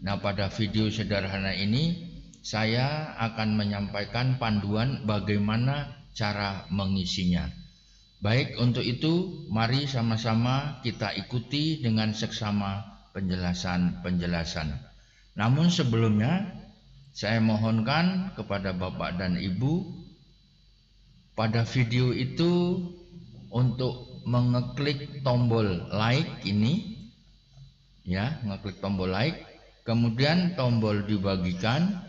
Nah, pada video sederhana ini saya akan menyampaikan panduan bagaimana cara mengisinya. Baik, untuk itu mari sama-sama kita ikuti dengan seksama penjelasan-penjelasan. Namun sebelumnya saya mohonkan kepada Bapak dan Ibu pada video itu untuk mengeklik tombol like ini, ya, ngeklik tombol like, kemudian tombol dibagikan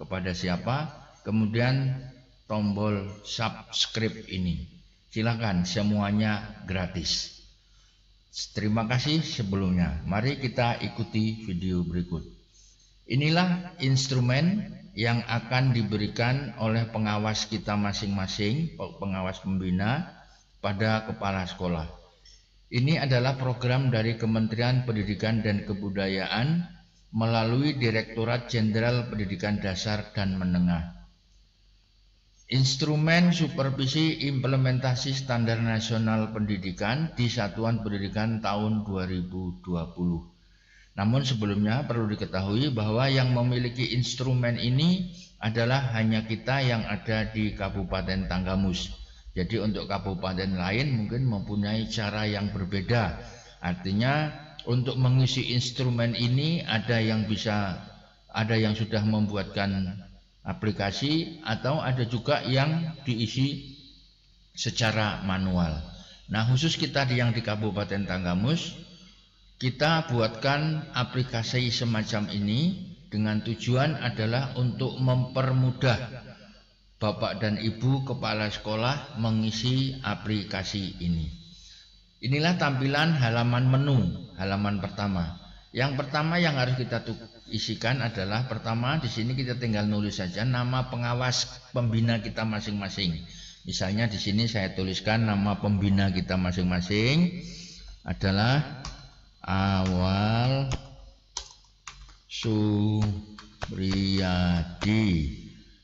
kepada siapa, kemudian tombol subscribe ini. Silakan, semuanya gratis. Terima kasih sebelumnya. Mari kita ikuti video berikut. Inilah instrumen yang akan diberikan oleh pengawas kita masing-masing, pengawas pembina pada kepala sekolah. Ini adalah program dari Kementerian Pendidikan dan Kebudayaan melalui Direktorat Jenderal Pendidikan Dasar dan Menengah. Instrumen supervisi implementasi standar nasional pendidikan di Satuan Pendidikan tahun 2020. Namun sebelumnya perlu diketahui bahwa yang memiliki instrumen ini adalah hanya kita yang ada di Kabupaten Tanggamus. Jadi untuk kabupaten lain mungkin mempunyai cara yang berbeda. Artinya untuk mengisi instrumen ini ada yang sudah membuatkan aplikasi atau ada juga yang diisi secara manual. Nah, khusus kita yang di Kabupaten Tanggamus, kita buatkan aplikasi semacam ini dengan tujuan adalah untuk mempermudah Bapak dan Ibu kepala sekolah mengisi aplikasi ini. Inilah tampilan halaman menu, halaman pertama. Yang pertama yang harus kita isikan adalah pertama di sini kita tinggal nulis saja nama pengawas pembina kita masing-masing. Misalnya di sini saya tuliskan nama pembina kita masing-masing adalah Awal Supriyadi.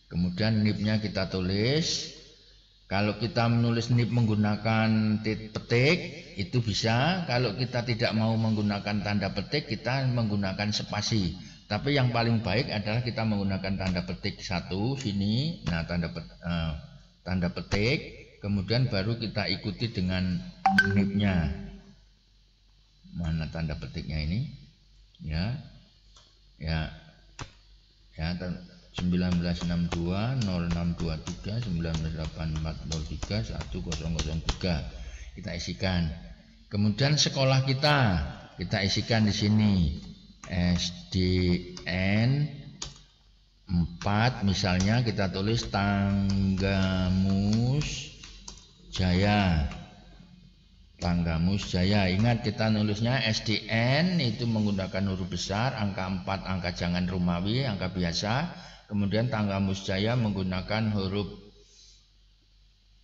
Kemudian NIP-nya kita tulis. Kalau kita menulis NIP menggunakan petik itu bisa. Kalau kita tidak mau menggunakan tanda petik, kita menggunakan spasi. Tapi yang paling baik adalah kita menggunakan tanda petik satu sini. Nah, tanda petik, kemudian baru kita ikuti dengan NIP-nya. Mana tanda petiknya ini? Ya. 1962 0623 1984 03 1003 kita isikan. Kemudian sekolah kita isikan di sini SDN 4 misalnya kita tulis Tanggamus Jaya. Ingat kita nulisnya SDN itu menggunakan huruf besar, angka 4 angka jangan Romawi, angka biasa. Kemudian Tanggamus Jaya menggunakan huruf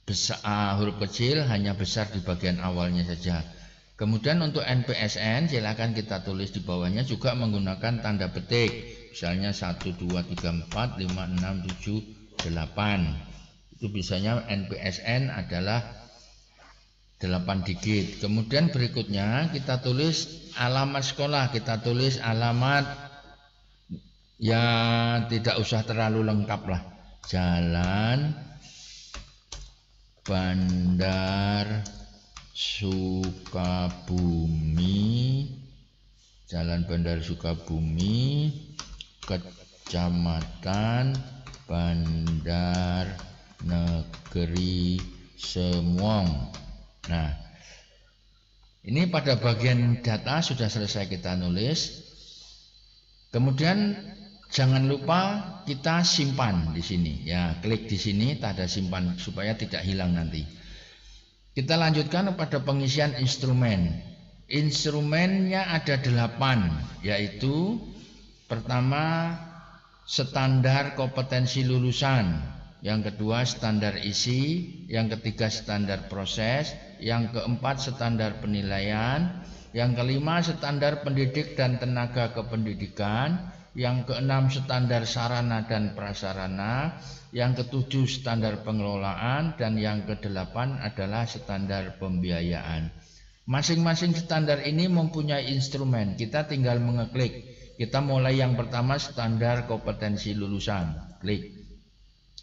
besar, huruf kecil, hanya besar di bagian awalnya saja. Kemudian untuk NPSN silakan kita tulis di bawahnya juga menggunakan tanda petik. Misalnya 1 2 3 4 5 6 7 8. Itu biasanya NPSN adalah 8 digit. Kemudian berikutnya kita tulis alamat sekolah, kita tulis alamat ya tidak usah terlalu lengkap lah. Jalan Bandar Sukabumi, Kecamatan Bandar Negeri Semuong. Nah, ini pada bagian data sudah selesai kita nulis. Kemudian jangan lupa kita simpan di sini. Ya, klik di sini tanda simpan supaya tidak hilang nanti. Kita lanjutkan pada pengisian instrumen. Instrumennya ada 8, yaitu pertama standar kompetensi lulusan, yang kedua standar isi, yang ketiga standar proses, yang keempat standar penilaian, yang kelima standar pendidik dan tenaga kependidikan, yang keenam standar sarana dan prasarana, yang ketujuh standar pengelolaan, dan yang kedelapan adalah standar pembiayaan. Masing-masing standar ini mempunyai instrumen, kita tinggal mengeklik. Kita mulai yang pertama, standar kompetensi lulusan. Klik.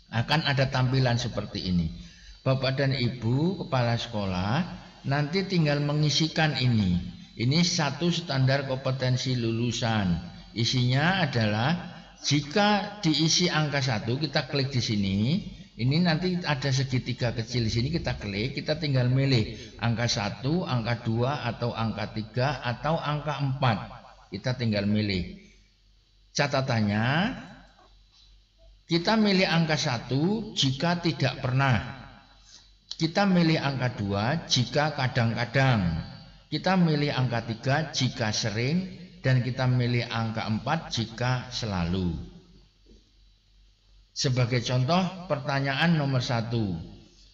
Akan ada tampilan seperti ini. Bapak dan Ibu kepala sekolah nanti tinggal mengisikan ini. Ini satu standar kompetensi lulusan. Isinya adalah jika diisi angka 1, kita klik di sini. Ini nanti ada segitiga kecil di sini, kita klik, kita tinggal milih angka 1, angka 2, atau angka 3, atau angka 4. Kita tinggal milih. Catatannya, kita milih angka 1 jika tidak pernah. Kita milih angka 2 jika kadang-kadang. Kita milih angka 3 jika sering, dan kita milih angka 4 jika selalu. Sebagai contoh, pertanyaan nomor 1.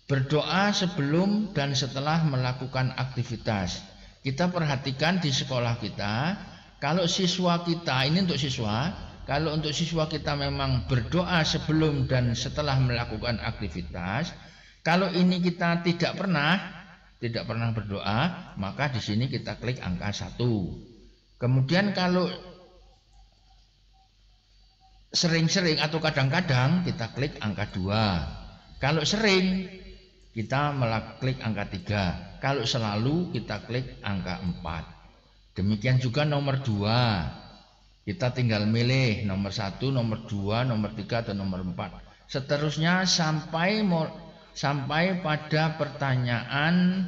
Berdoa sebelum dan setelah melakukan aktivitas. Kita perhatikan di sekolah kita, kalau siswa kita, ini untuk siswa, kalau untuk siswa kita memang berdoa sebelum dan setelah melakukan aktivitas. Kalau ini kita tidak pernah berdoa, maka di sini kita klik angka 1. Kemudian kalau sering-sering atau kadang-kadang, kita klik angka 2. Kalau sering, kita klik angka 3. Kalau selalu, kita klik angka 4. Demikian juga nomor 2. Kita tinggal milih nomor 1, nomor 2, nomor 3, atau nomor 4. Seterusnya sampai pada pertanyaan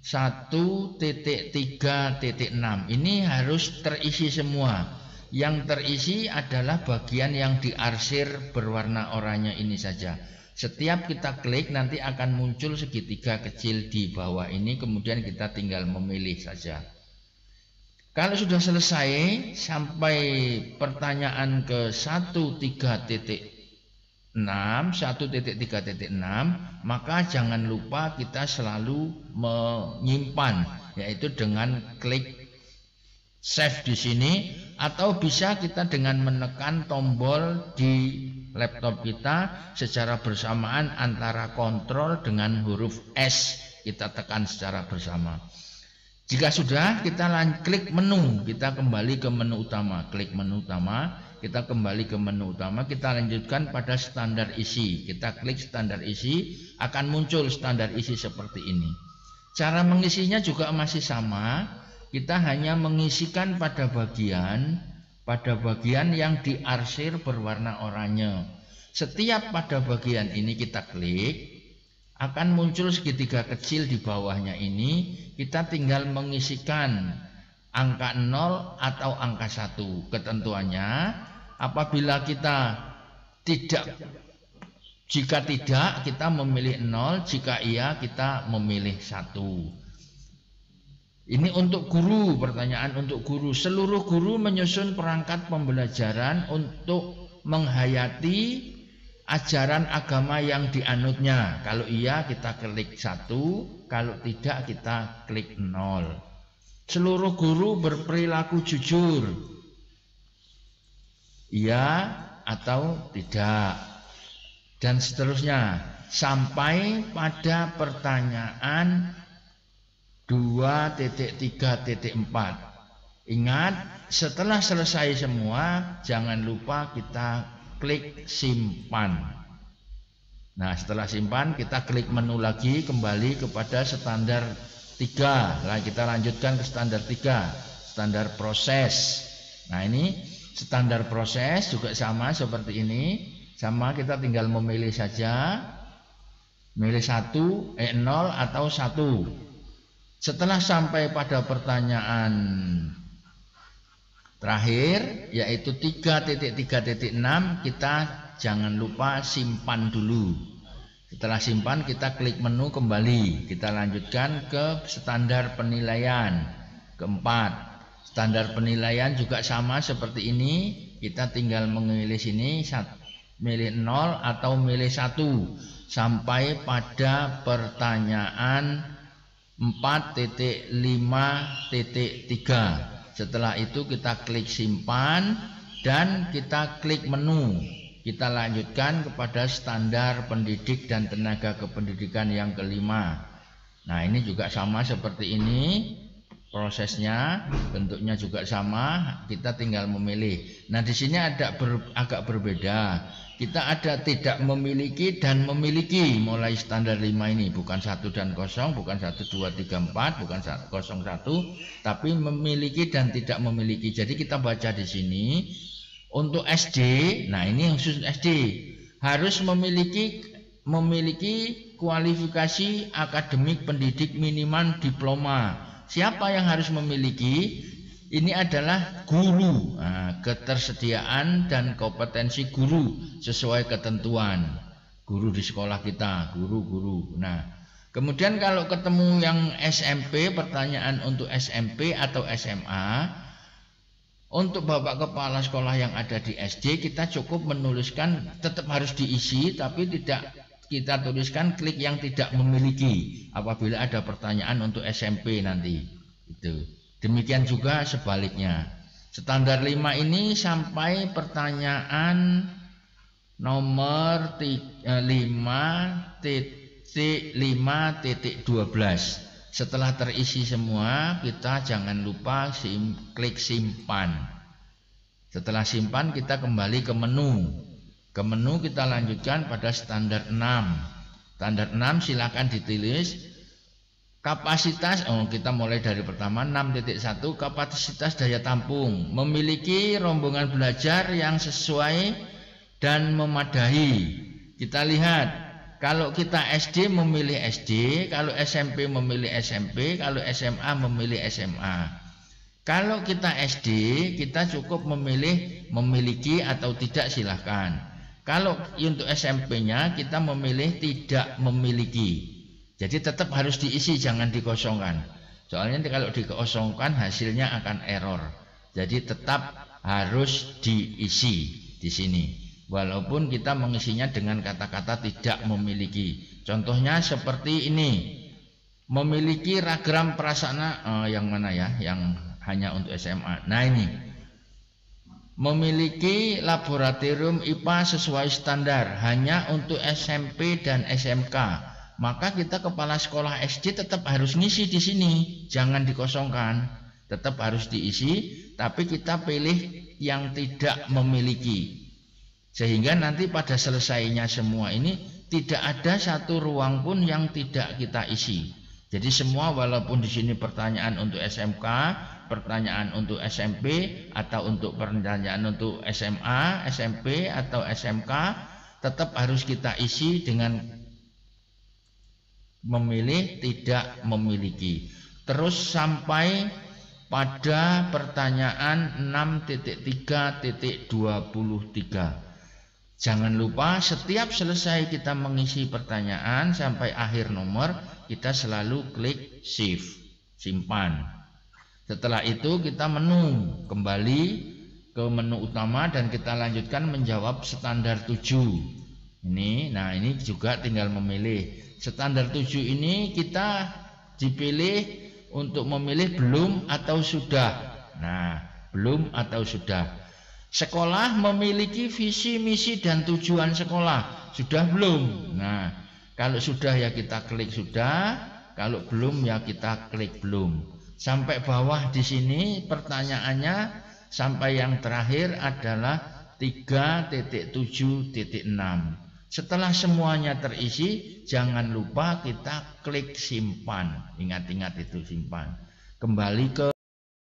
1.3.6. Ini harus terisi semua. Yang terisi adalah bagian yang diarsir berwarna oranye ini saja. Setiap kita klik nanti akan muncul segitiga kecil di bawah ini, kemudian kita tinggal memilih saja. Kalau sudah selesai sampai pertanyaan ke 1.3.6, maka jangan lupa kita selalu menyimpan, yaitu dengan klik save di sini, atau bisa kita dengan menekan tombol di laptop kita secara bersamaan antara kontrol dengan huruf S, kita tekan secara bersama. Jika sudah, kita klik menu, kita kembali ke menu utama, klik menu utama, kita kembali ke menu utama, kita lanjutkan pada standar isi. Kita klik standar isi, akan muncul standar isi seperti ini. Cara mengisinya juga masih sama. Kita hanya mengisikan pada bagian yang diarsir berwarna oranye. Setiap pada bagian ini kita klik, akan muncul segitiga kecil di bawahnya ini. Kita tinggal mengisikan angka 0 atau angka 1. Ketentuannya, apabila jika tidak kita memilih 0, jika iya kita memilih 1. Ini untuk guru, pertanyaan untuk guru. Seluruh guru menyusun perangkat pembelajaran untuk menghayati ajaran agama yang dianutnya. Kalau iya kita klik 1, kalau tidak kita klik 0. Seluruh guru berperilaku jujur. Iya atau tidak. Dan seterusnya sampai pada pertanyaan 2.3.4. Ingat, setelah selesai semua, jangan lupa kita klik simpan. Nah, setelah simpan, kita klik menu lagi, kembali kepada standar 3. Nah, kita lanjutkan ke standar 3, standar proses. Nah, ini standar proses juga sama seperti ini. Sama, kita tinggal memilih saja, milih 0 atau 1. Setelah sampai pada pertanyaan terakhir, yaitu 3.3.6, kita jangan lupa simpan dulu. Setelah simpan, kita klik menu kembali. Kita lanjutkan ke standar penilaian keempat. Standar penilaian juga sama seperti ini. Kita tinggal memilih sini, milih 0 atau milih 1 sampai pada pertanyaan 4.5.3. Setelah itu kita klik simpan dan kita klik menu. Kita lanjutkan kepada standar pendidik dan tenaga kependidikan yang kelima. Nah, ini juga sama seperti ini. prosesnya, bentuknya juga sama, kita tinggal memilih. Nah, di sini ada agak berbeda. Kita ada tidak memiliki dan memiliki mulai standar 5 ini, bukan 1 dan 0, bukan 1 2 3 4, bukan 0 1, tapi memiliki dan tidak memiliki. Jadi kita baca di sini untuk SD, nah ini khusus SD harus memiliki kualifikasi akademik pendidik minimal diploma. Siapa yang harus memiliki? Ini adalah guru. Nah, ketersediaan dan kompetensi guru sesuai ketentuan guru di sekolah kita, guru-guru. Nah, kemudian kalau ketemu yang SMP, pertanyaan untuk SMP atau SMA, untuk Bapak Kepala Sekolah yang ada di SD, kita cukup menuliskan, tetap harus diisi, tapi tidak kita tuliskan klik yang tidak memiliki apabila ada pertanyaan untuk SMP nanti. Itu. Demikian juga sebaliknya. Standar 5 ini sampai pertanyaan nomor 5.5.12. Setelah terisi semua, kita jangan lupa klik simpan. Setelah simpan, kita kembali ke menu. Ke menu kita lanjutkan pada standar 6. Standar 6 silakan ditulis kapasitas, kita mulai dari pertama 6.1, kapasitas daya tampung, memiliki rombongan belajar yang sesuai dan memadai. Kita lihat, kalau kita SD memilih SD, kalau SMP memilih SMP, kalau SMA memilih SMA. Kalau kita SD, kita cukup memilih memiliki atau tidak, silahkan. Kalau untuk SMP-nya kita memilih tidak memiliki. Jadi tetap harus diisi, jangan dikosongkan. Soalnya kalau dikosongkan hasilnya akan error. Jadi tetap harus diisi di sini. Walaupun kita mengisinya dengan kata-kata tidak memiliki. Contohnya seperti ini. Memiliki ragram prasarana, yang mana ya? Yang hanya untuk SMA. Nah ini. Memiliki laboratorium IPA sesuai standar hanya untuk SMP dan SMK. Maka kita kepala sekolah SD tetap harus ngisi di sini, jangan dikosongkan, tetap harus diisi, tapi kita pilih yang tidak memiliki, sehingga nanti pada selesainya semua ini tidak ada satu ruang pun yang tidak kita isi. Jadi semua, walaupun di sini pertanyaan untuk SMK, pertanyaan untuk SMP, atau untuk pertanyaan untuk SMA, SMP atau SMK, tetap harus kita isi dengan memilih tidak memiliki. Terus sampai pada pertanyaan 6.3.23. Jangan lupa setiap selesai kita mengisi pertanyaan sampai akhir nomor, kita selalu klik save, simpan. Setelah itu kita kembali ke menu utama dan kita lanjutkan menjawab standar 7. Nah ini juga tinggal memilih. Standar 7 ini kita dipilih untuk memilih belum atau sudah. Nah, belum atau sudah. Sekolah memiliki visi, misi, dan tujuan sekolah. Sudah belum? Nah, kalau sudah ya kita klik sudah, kalau belum ya kita klik belum. Sampai bawah di sini pertanyaannya sampai yang terakhir adalah 3.7.6. Setelah semuanya terisi, jangan lupa kita klik simpan. Ingat-ingat itu, simpan. Kembali ke